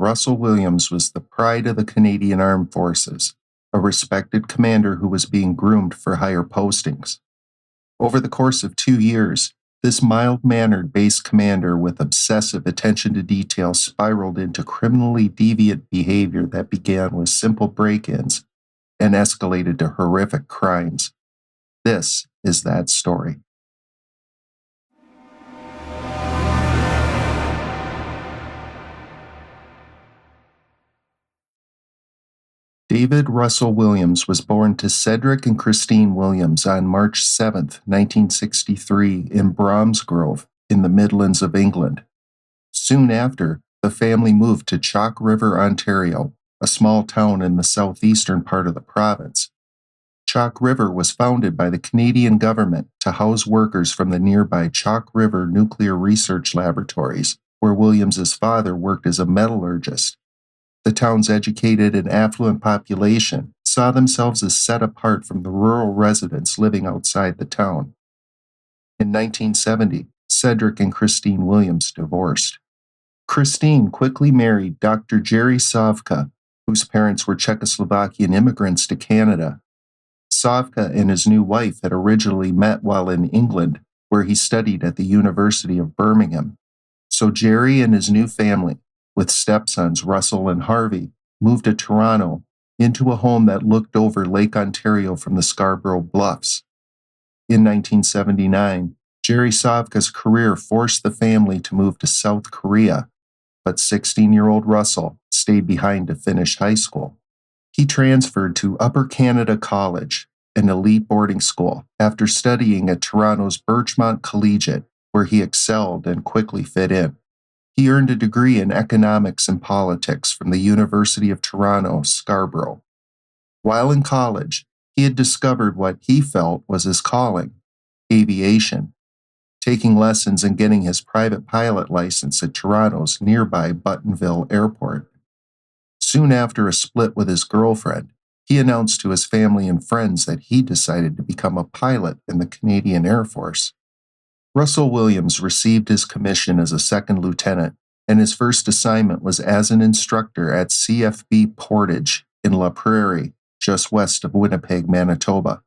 Russell Williams was the pride of the Canadian Armed Forces, a respected commander who was being groomed for higher postings. Over the course of 2 years, this mild-mannered base commander with obsessive attention to detail spiraled into criminally deviant behavior that began with simple break-ins and escalated to horrific crimes. This is that story. David Russell Williams was born to Cedric and Christine Williams on March 7, 1963, in Bromsgrove, in the Midlands of England. Soon after, the family moved to Chalk River, Ontario, a small town in the southeastern part of the province. Chalk River was founded by the Canadian government to house workers from the nearby Chalk River Nuclear Research Laboratories, where Williams's father worked as a metallurgist. The town's educated and affluent population saw themselves as set apart from the rural residents living outside the town. In 1970, Cedric and Christine Williams divorced. Christine quickly married Dr. Jerry Savka, whose parents were Czechoslovakian immigrants to Canada. Savka and his new wife had originally met while in England, where he studied at the University of Birmingham. So Jerry and his new family, with stepsons Russell and Harvey, moved to Toronto, into a home that looked over Lake Ontario from the Scarborough Bluffs. In 1979, Jerry Savka's career forced the family to move to South Korea, but 16-year-old Russell stayed behind to finish high school. He transferred to Upper Canada College, an elite boarding school, after studying at Toronto's Birchmont Collegiate, where he excelled and quickly fit in. He earned a degree in economics and politics from the University of Toronto, Scarborough. While in college, he had discovered what he felt was his calling, aviation, taking lessons and getting his private pilot license at Toronto's nearby Buttonville Airport. Soon after a split with his girlfriend, he announced to his family and friends that he decided to become a pilot in the Canadian Air Force. Russell Williams received his commission as a second lieutenant, and his first assignment was as an instructor at CFB Portage in La Prairie, just west of Winnipeg, Manitoba.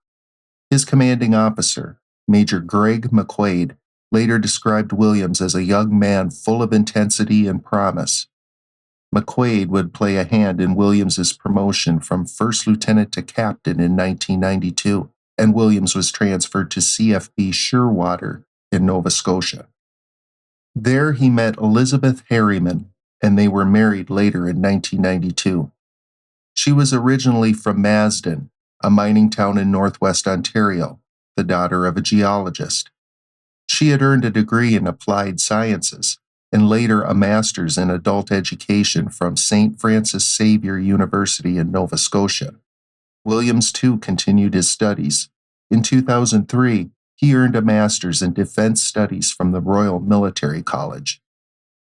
His commanding officer, Major Greg McQuaid, later described Williams as a young man full of intensity and promise. McQuaid would play a hand in Williams's promotion from first lieutenant to captain in 1992, and Williams was transferred to CFB Shearwater in Nova Scotia. There he met Elizabeth Harriman, and they were married later in 1992. She was originally from Masden, a mining town in northwest Ontario, the daughter of a geologist. She had earned a degree in applied sciences, and later a master's in adult education from St. Francis Xavier University in Nova Scotia. Williams, too, continued his studies. In 2003, he earned a master's in defense studies from the Royal Military College.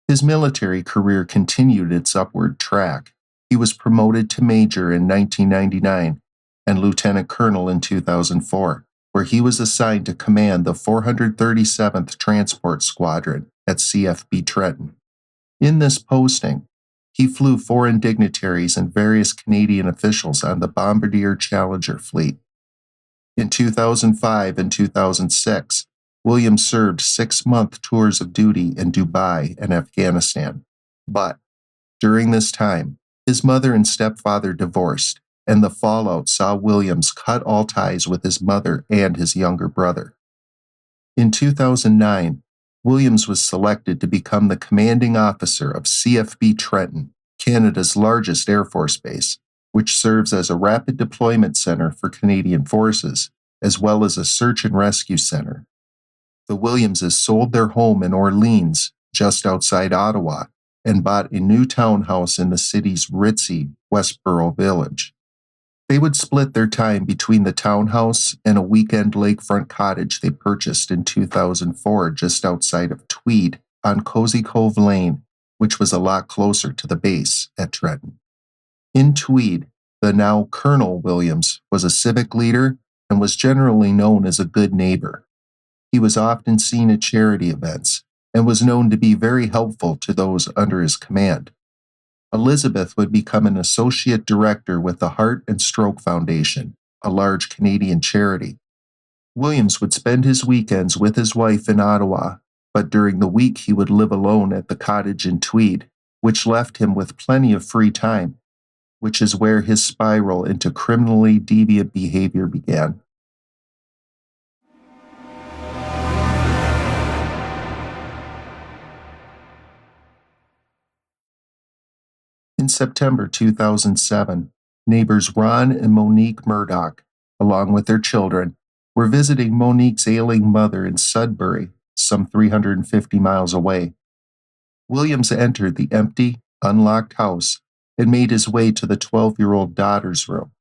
His military career continued its upward track. He was promoted to major in 1999 and lieutenant colonel in 2004, where he was assigned to command the 437th Transport Squadron at CFB Trenton. In this posting, he flew foreign dignitaries and various Canadian officials on the Bombardier Challenger fleet. In 2005 and 2006, Williams served 6-month tours of duty in Dubai and Afghanistan. But during this time, his mother and stepfather divorced, and the fallout saw Williams cut all ties with his mother and his younger brother. In 2009, Williams was selected to become the commanding officer of CFB Trenton, Canada's largest Air Force base, which serves as a rapid deployment center for Canadian forces, as well as a search and rescue center. The Williamses sold their home in Orleans, just outside Ottawa, and bought a new townhouse in the city's ritzy Westboro Village. They would split their time between the townhouse and a weekend lakefront cottage they purchased in 2004 just outside of Tweed on Cozy Cove Lane, which was a lot closer to the base at Trenton. In Tweed, the now Colonel Williams was a civic leader and was generally known as a good neighbor. He was often seen at charity events and was known to be very helpful to those under his command. Elizabeth would become an associate director with the Heart and Stroke Foundation, a large Canadian charity. Williams would spend his weekends with his wife in Ottawa, but during the week he would live alone at the cottage in Tweed, which left him with plenty of free time, which is where his spiral into criminally deviant behavior began. In September 2007, neighbors Ron and Monique Murdoch, along with their children, were visiting Monique's ailing mother in Sudbury, some 350 miles away. Williams entered the empty, unlocked house and made his way to the 12-year-old daughter's room.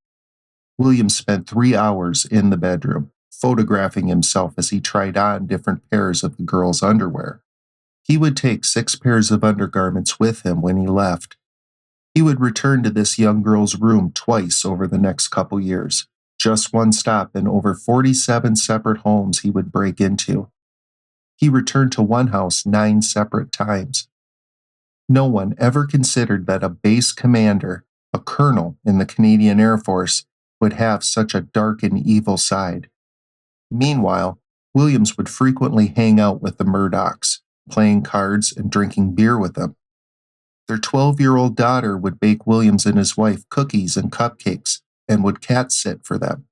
Williams spent 3 hours in the bedroom, photographing himself as he tried on different pairs of the girl's underwear. He would take 6 pairs of undergarments with him when he left. He would return to this young girl's room twice over the next couple years, just one stop in over 47 separate homes he would break into. He returned to one house 9 separate times. No one ever considered that a base commander, a colonel in the Canadian Air Force, would have such a dark and evil side. Meanwhile, Williams would frequently hang out with the Murdochs, playing cards and drinking beer with them. Their 12-year-old daughter would bake Williams and his wife cookies and cupcakes and would cat sit for them.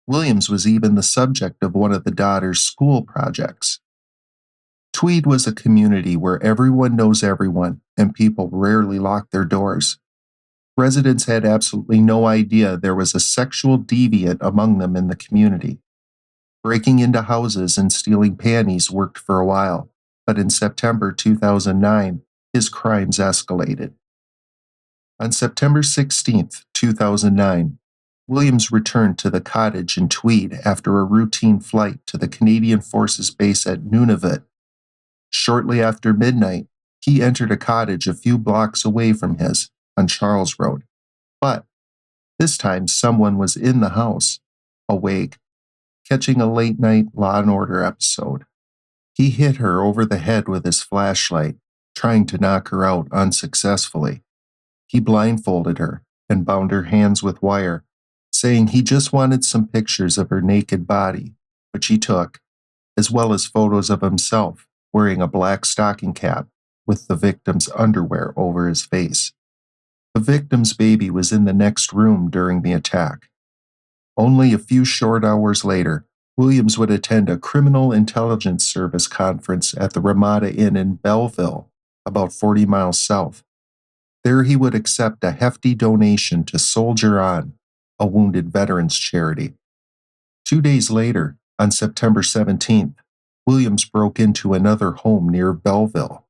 Williams was even the subject of one of the daughter's school projects. Tweed was a community where everyone knows everyone and people rarely lock their doors. Residents had absolutely no idea there was a sexual deviant among them in the community. Breaking into houses and stealing panties worked for a while, but in September 2009, his crimes escalated. On September 16, 2009, Williams returned to the cottage in Tweed after a routine flight to the Canadian Forces base at Nunavut. Shortly after midnight, he entered a cottage a few blocks away from his, on Charles Road. But this time someone was in the house, awake, catching a late-night Law & Order episode. He hit her over the head with his flashlight, trying to knock her out unsuccessfully. He blindfolded her and bound her hands with wire, saying he just wanted some pictures of her naked body, which he took, as well as photos of himself wearing a black stocking cap with the victim's underwear over his face. The victim's baby was in the next room during the attack. Only a few short hours later, Williams would attend a Criminal Intelligence Service conference at the Ramada Inn in Belleville, about 40 miles south. There he would accept a hefty donation to Soldier On, a wounded veterans charity. 2 days later, on September 17th, Williams broke into another home near Belleville.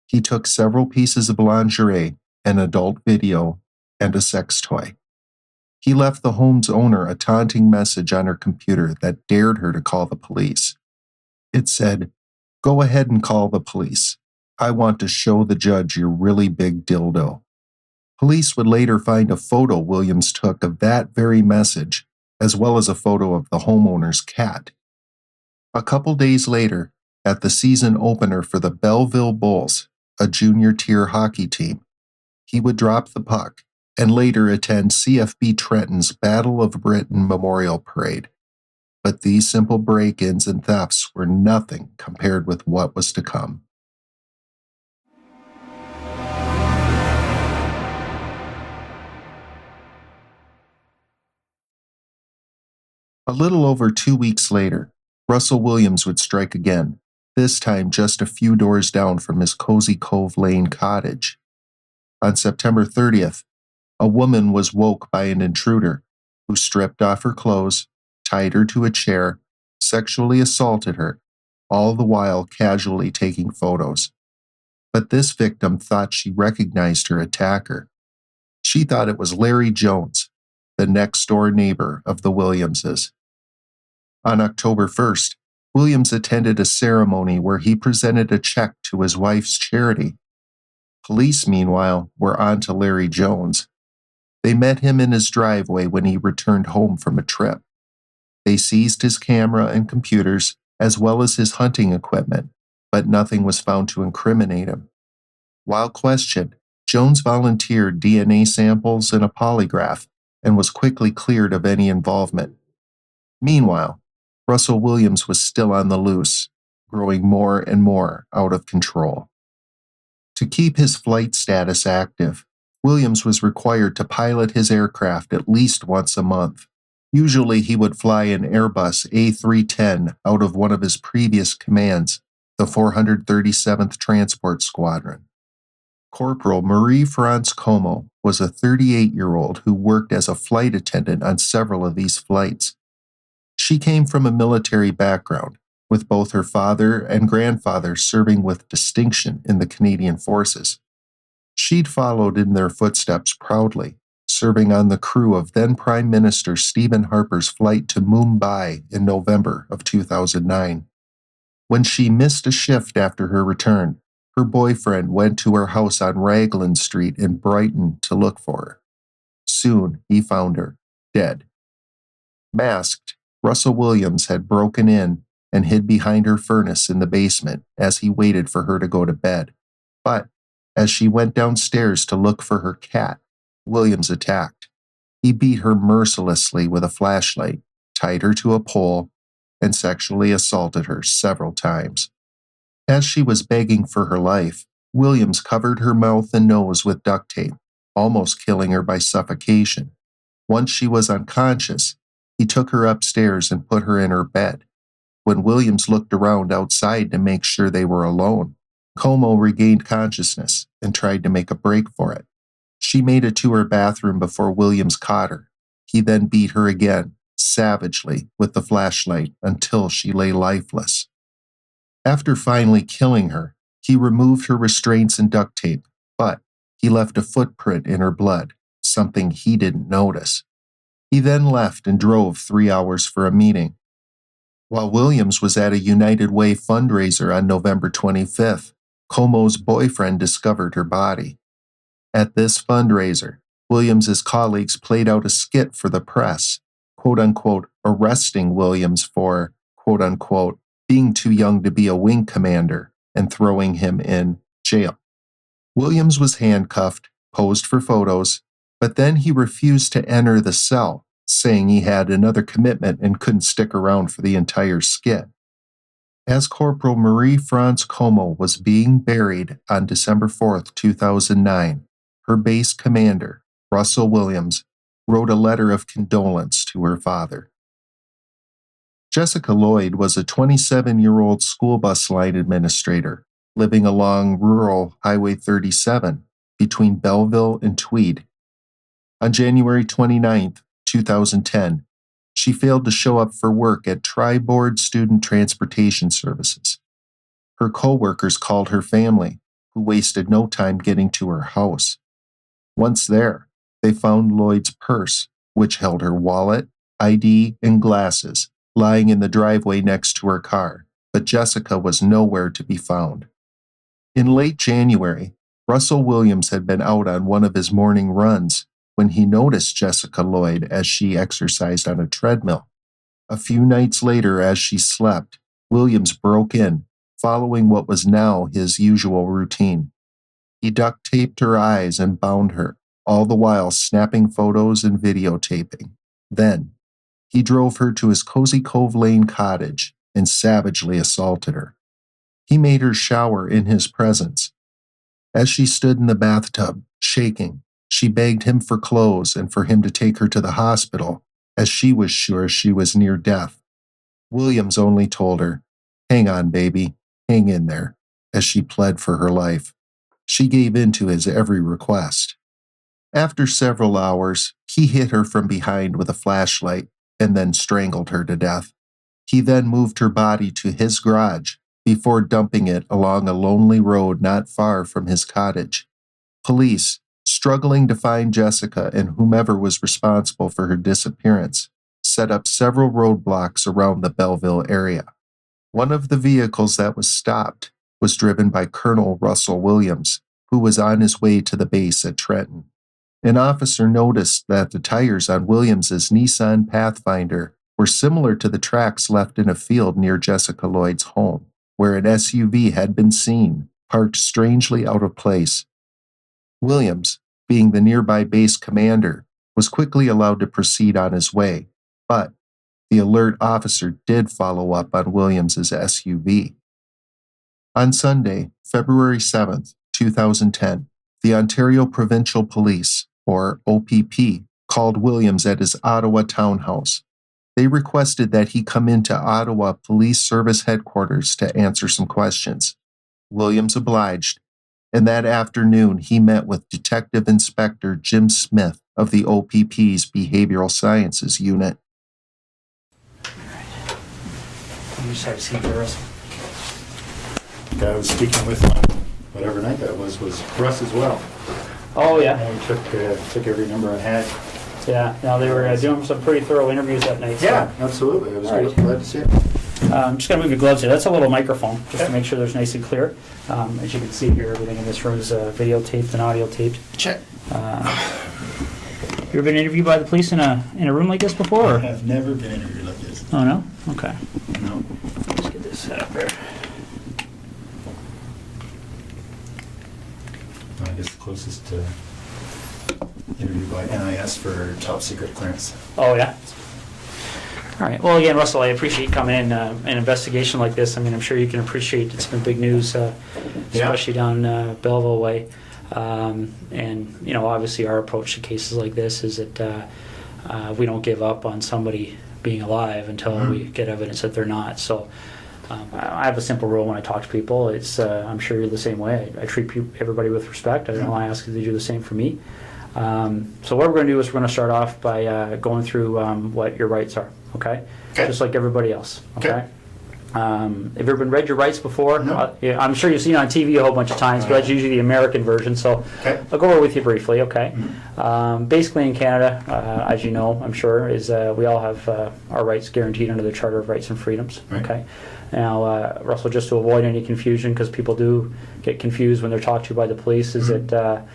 He took several pieces of lingerie, an adult video, and a sex toy. He left the home's owner a taunting message on her computer that dared her to call the police. It said, "Go ahead and call the police. I want to show the judge your really big dildo." Police would later find a photo Williams took of that very message, as well as a photo of the homeowner's cat. A couple days later, at the season opener for the Belleville Bulls, a junior tier hockey team, he would drop the puck and later attend CFB Trenton's Battle of Britain Memorial Parade. But these simple break-ins and thefts were nothing compared with what was to come. A little over 2 weeks later, Russell Williams would strike again, this time just a few doors down from his Cozy Cove Lane cottage. On September 30th, a woman was woke by an intruder who stripped off her clothes, tied her to a chair, sexually assaulted her, all the while casually taking photos. But this victim thought she recognized her attacker. She thought it was Larry Jones, the next-door neighbor of the Williamses. On October 1st, Williams attended a ceremony where he presented a check to his wife's charity. Police, meanwhile, were on to Larry Jones. They met him in his driveway when he returned home from a trip. They seized his camera and computers, as well as his hunting equipment, but nothing was found to incriminate him. While questioned, Jones volunteered DNA samples and a polygraph and was quickly cleared of any involvement. Meanwhile, Russell Williams was still on the loose, growing more and more out of control. To keep his flight status active, Williams was required to pilot his aircraft at least once a month. Usually he would fly an Airbus A310 out of one of his previous commands, the 437th Transport Squadron. Corporal Marie-France Comeau was a 38-year-old who worked as a flight attendant on several of these flights. She came from a military background, with both her father and grandfather serving with distinction in the Canadian Forces. She'd followed in their footsteps proudly, serving on the crew of then Prime Minister Stephen Harper's flight to Mumbai in November of 2009. When she missed a shift after her return, her boyfriend went to her house on Raglan Street in Brighton to look for her. Soon he found her, dead. Masked, Russell Williams had broken in and hid behind her furnace in the basement as he waited for her to go to bed. But as she went downstairs to look for her cat, Williams attacked. He beat her mercilessly with a flashlight, tied her to a pole, and sexually assaulted her several times. As she was begging for her life, Williams covered her mouth and nose with duct tape, almost killing her by suffocation. Once she was unconscious, he took her upstairs and put her in her bed. When Williams looked around outside to make sure they were alone, Comeau regained consciousness and tried to make a break for it. She made it to her bathroom before Williams caught her. He then beat her again, savagely, with the flashlight until she lay lifeless. After finally killing her, he removed her restraints and duct tape, but he left a footprint in her blood, something he didn't notice. He then left and drove 3 hours for a meeting. While Williams was at a United Way fundraiser on November 25th, Comeau's boyfriend discovered her body. At this fundraiser, Williams's colleagues played out a skit for the press, quote-unquote, arresting Williams for, quote-unquote, being too young to be a wing commander and throwing him in jail. Williams was handcuffed, posed for photos, but then he refused to enter the cell, saying he had another commitment and couldn't stick around for the entire skit. As Corporal Marie-France Comeau was being buried on December 4th, 2009, her base commander, Russell Williams, wrote a letter of condolence to her father. Jessica Lloyd was a 27-year-old school bus line administrator living along rural Highway 37 between Belleville and Tweed. On January 29, 2010, she failed to show up for work at Tri-Board Student Transportation Services. Her co-workers called her family, who wasted no time getting to her house. Once there, they found Lloyd's purse, which held her wallet, ID, and glasses, lying in the driveway next to her car, but Jessica was nowhere to be found. In late January, Russell Williams had been out on one of his morning runs when he noticed Jessica Lloyd as she exercised on a treadmill. A few nights later, as she slept, Williams broke in, following what was now his usual routine. He duct taped her eyes and bound her, all the while snapping photos and videotaping. Then, he drove her to his Cozy Cove Lane cottage and savagely assaulted her. He made her shower in his presence. As she stood in the bathtub, shaking, she begged him for clothes and for him to take her to the hospital, as she was sure she was near death. Williams only told her, "Hang on, baby, hang in there," as she pled for her life. She gave in to his every request. After several hours, he hit her from behind with a flashlight and then strangled her to death. He then moved her body to his garage before dumping it along a lonely road not far from his cottage. Police, struggling to find Jessica and whomever was responsible for her disappearance, set up several roadblocks around the Belleville area. One of the vehicles that was stopped was driven by Colonel Russell Williams, who was on his way to the base at Trenton. An officer noticed that the tires on Williams's Nissan Pathfinder were similar to the tracks left in a field near Jessica Lloyd's home, where an SUV had been seen, parked strangely out of place. Williams, being the nearby base commander, was quickly allowed to proceed on his way, but the alert officer did follow up on Williams's SUV. On Sunday, February 7th, 2010, the Ontario Provincial Police, or OPP, called Williams at his Ottawa townhouse. They requested that he come into Ottawa Police Service Headquarters to answer some questions. Williams obliged, and that afternoon he met with Detective Inspector Jim Smith of the OPP's Behavioral Sciences Unit. You just have a seat there, Russell. The guy I was speaking with on whatever night that was Russ as well. Oh, yeah. And we took every number I had. Yeah, now they were doing some pretty thorough interviews that night. So. Yeah, absolutely. I was All right. glad to see it. I'm just going to move your gloves here. That's a little microphone, just to make sure there's nice and clear. As you can see here, everything in this room is videotaped and audio taped. Check. You ever been interviewed by the police in a room like this before? I have never been interviewed like this. Oh, no? Okay. No. Let's get this set up there. I guess the closest interview by NIS for top secret clearance. Oh, yeah? All right. Well, again, Russell, I appreciate you coming in. An investigation like this, I mean, I'm sure you can appreciate it's been big news, especially down Belleville way. And, you know, obviously our approach to cases like this is that we don't give up on somebody being alive until we get evidence that they're not. So I have a simple rule when I talk to people. It's I'm sure you're the same way. I treat everybody with respect. I know I ask you to do the same for me. So what we're going to do is we're going to start off by going through what your rights are, okay? Just like everybody else, okay? Have you ever been read your rights before? No. Yeah, I'm sure you've seen it on TV a whole bunch of times, but that's usually the American version, so I'll go over with you briefly, okay? Basically in Canada, as you know, I'm sure, is we all have our rights guaranteed under the Charter of Rights and Freedoms, okay? Now, Russell, just to avoid any confusion, because people do get confused when they're talked to by the police, is that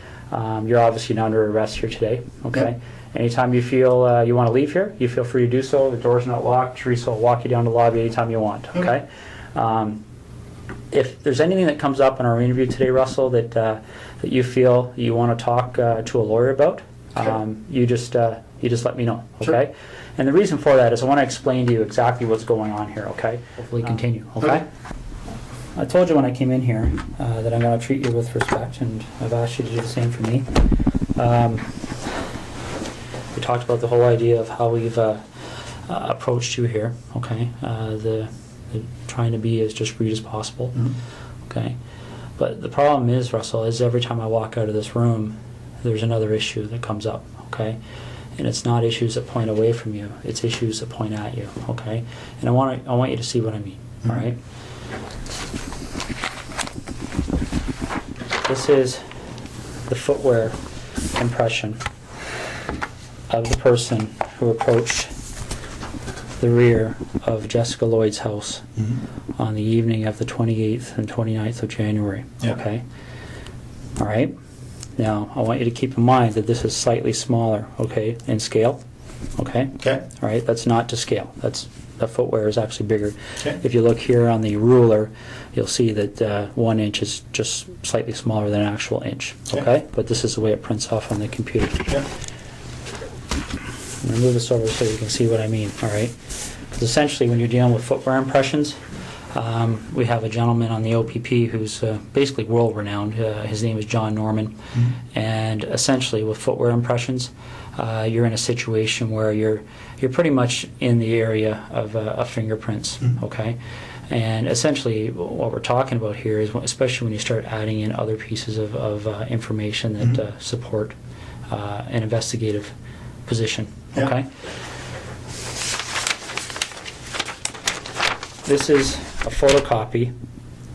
you're obviously not under arrest here today, okay? Anytime you feel you want to leave here, you feel free to do so. The door's not locked. Teresa will walk you down the lobby anytime you want, okay? If there's anything that comes up in our interview today, Russell, that you feel you want to talk to a lawyer about, you just let me know, okay? And the reason for that is I want to explain to you exactly what's going on here, okay? Hopefully continue, okay? I told you when I came in here that I'm going to treat you with respect, and I've asked you to do the same for me. We talked about the whole idea of how we've approached you here, okay? The trying to be as discreet as possible, okay? But the problem is, Russell, is every time I walk out of this room, there's another issue that comes up, okay? And it's not issues that point away from you, it's issues that point at you, okay? And I want you to see what I mean, all right? This is the footwear impression of the person who approached the rear of Jessica Lloyd's house on the evening of the 28th and 29th of January, okay? All right? Now, I want you to keep in mind that this is slightly smaller, okay, in scale, okay? Okay. All right, that's not to scale. The footwear is actually bigger. Okay. If you look here on the ruler, you'll see that 1 inch is just slightly smaller than an actual inch, okay? But this is the way it prints off on the computer. Yeah. I'm going to move this over so you can see what I mean, all right? Because essentially when you're dealing with footwear impressions, we have a gentleman on the OPP who's basically world-renowned. His name is John Norman. And essentially with footwear impressions, you're in a situation where you're pretty much in the area of fingerprints, okay? And essentially what we're talking about here is, especially when you start adding in other pieces of information that support an investigative position, okay? This is a photocopy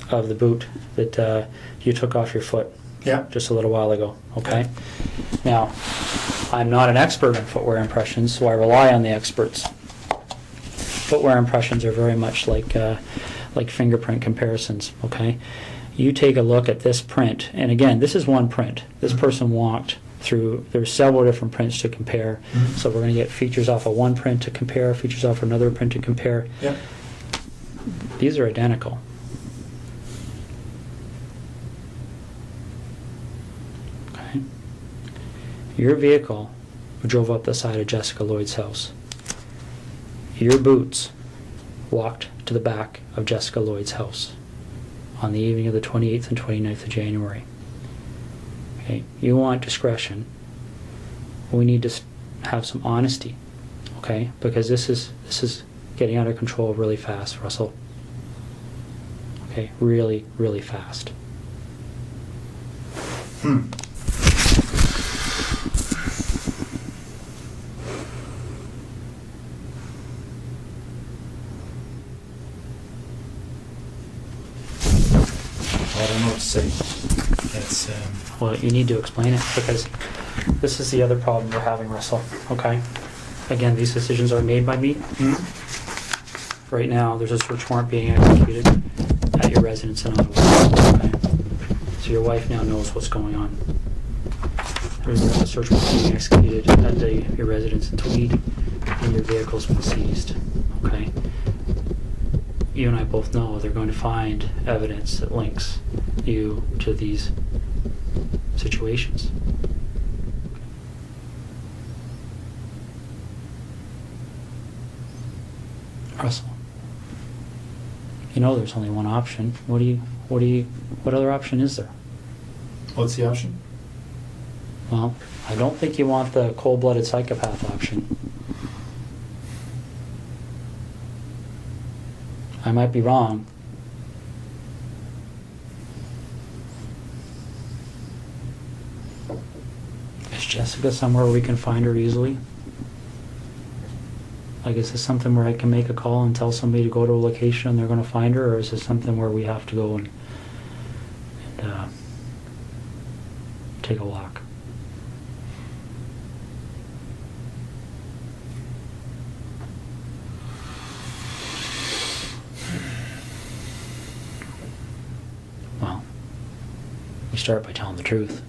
of the boot that you took off your foot just a little while ago, okay? Now, I'm not an expert in footwear impressions, so I rely on the experts. Footwear impressions are very much like fingerprint comparisons, okay? You take a look at this print, and again, this is one print. This person walked through, there's several different prints to compare, so we're going to get features off of one print to compare, features off another print to compare. These are identical. Okay. Your vehicle drove up the side of Jessica Lloyd's house. Your boots walked to the back of Jessica Lloyd's house on the evening of the 28th and 29th of January. Okay, you want discretion. We need to have some honesty, okay? Because this is getting out of control really fast, Russell. Okay, really, really fast. I don't know what to say. It's, Well, you need to explain it, because this is the other problem we're having, Russell, okay? Again, these decisions are made by me. Right now, there's a search warrant being executed at your residence in Ottawa, okay? So your wife now knows what's going on. There's a search warrant being executed at your residence in Tweed, and your vehicle's been seized, okay? You and I both know they're going to find evidence that links you to these situations. Russell, you know there's only one option. What other option is there? what's the option? Well, I don't think you want the cold-blooded psychopath option. I might be wrong. Is Jessica somewhere we can find her easily? Like, is this something where I can make a call and tell somebody to go to a location and they're going to find her, or is this something where we have to go and take a walk? Well, we start by telling the truth.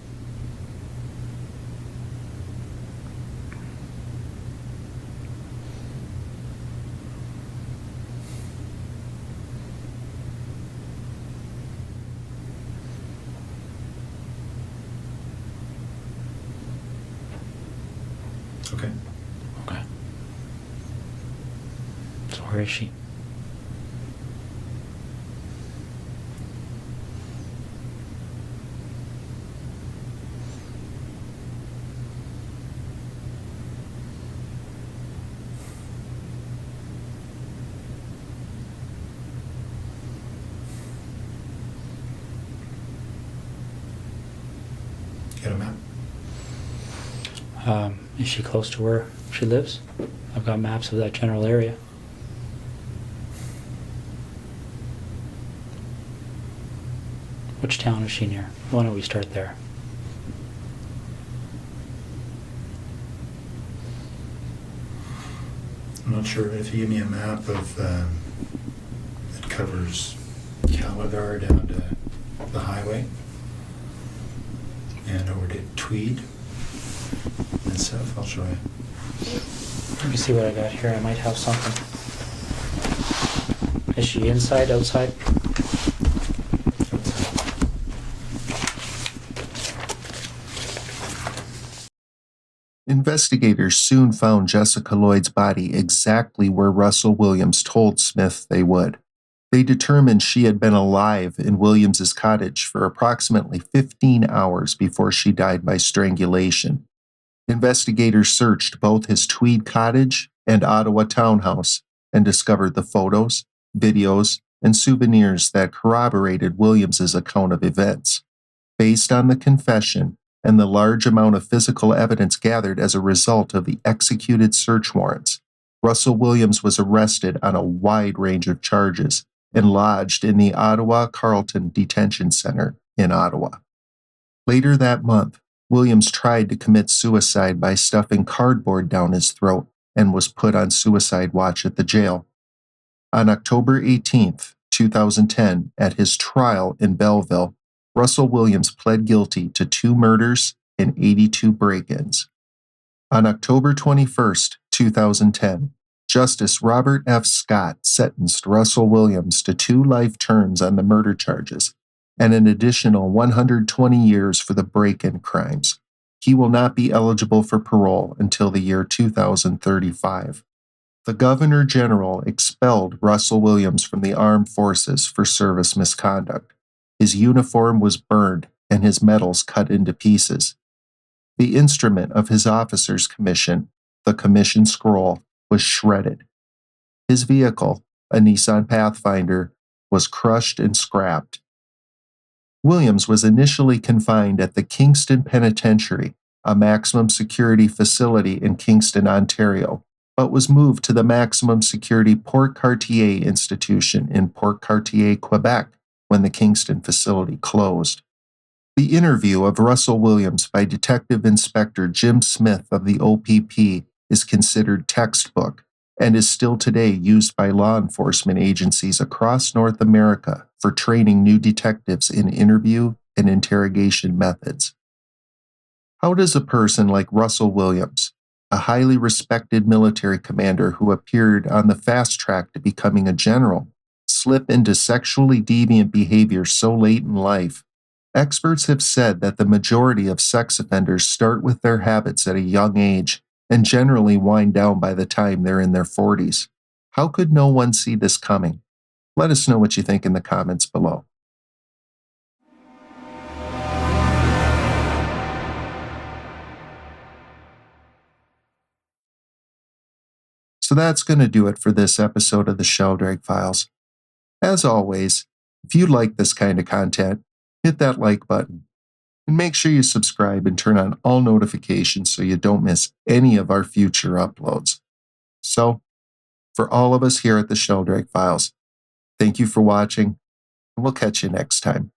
Okay. Okay. So where is she? Get a map? Is she close to where she lives? I've got maps of that general area. Which town is she near? Why don't we start there? I'm not sure if you give me a map of, it covers Calabar down to the highway and over to Tweed and south, I'll show you. Let me see what I got here. I might have something. Is she inside, outside? Investigators soon found Jessica Lloyd's body exactly where Russell Williams told Smith they would. They determined she had been alive in Williams's cottage for approximately 15 hours before she died by strangulation. Investigators searched both his Tweed cottage and Ottawa townhouse and discovered the photos, videos, and souvenirs that corroborated Williams's account of events. Based on the confession and the large amount of physical evidence gathered as a result of the executed search warrants, Russell Williams was arrested on a wide range of charges and lodged in the Ottawa Carleton Detention Center in Ottawa. Later that month, Williams tried to commit suicide by stuffing cardboard down his throat and was put on suicide watch at the jail. On October 18, 2010, at his trial in Belleville, Russell Williams pled guilty to 2 murders and 82 break-ins. On October 21, 2010, Justice Robert F. Scott sentenced Russell Williams to 2 life terms on the murder charges and an additional 120 years for the break-in crimes. He will not be eligible for parole until the year 2035. The Governor General expelled Russell Williams from the armed forces for service misconduct. His uniform was burned and his medals cut into pieces. The instrument of his officer's commission, the commission scroll, was shredded. His vehicle, a Nissan Pathfinder, was crushed and scrapped. Williams was initially confined at the Kingston Penitentiary, a maximum security facility in Kingston, Ontario, but was moved to the maximum security Port Cartier Institution in Port Cartier, Quebec, when the Kingston facility closed. The interview of Russell Williams by Detective Inspector Jim Smith of the OPP is considered textbook and is still today used by law enforcement agencies across North America for training new detectives in interview and interrogation methods. How does a person like Russell Williams, a highly respected military commander who appeared on the fast track to becoming a general, slip into sexually deviant behavior so late in life? Experts have said that the majority of sex offenders start with their habits at a young age and generally wind down by the time they're in their 40s. How could no one see this coming? Let us know what you think in the comments below. So that's going to do it for this episode of the Sheldrake Files. As always, if you like this kind of content, hit that like button. And make sure you subscribe and turn on all notifications so you don't miss any of our future uploads. So, for all of us here at the Sheldrake Files, thank you for watching, and we'll catch you next time.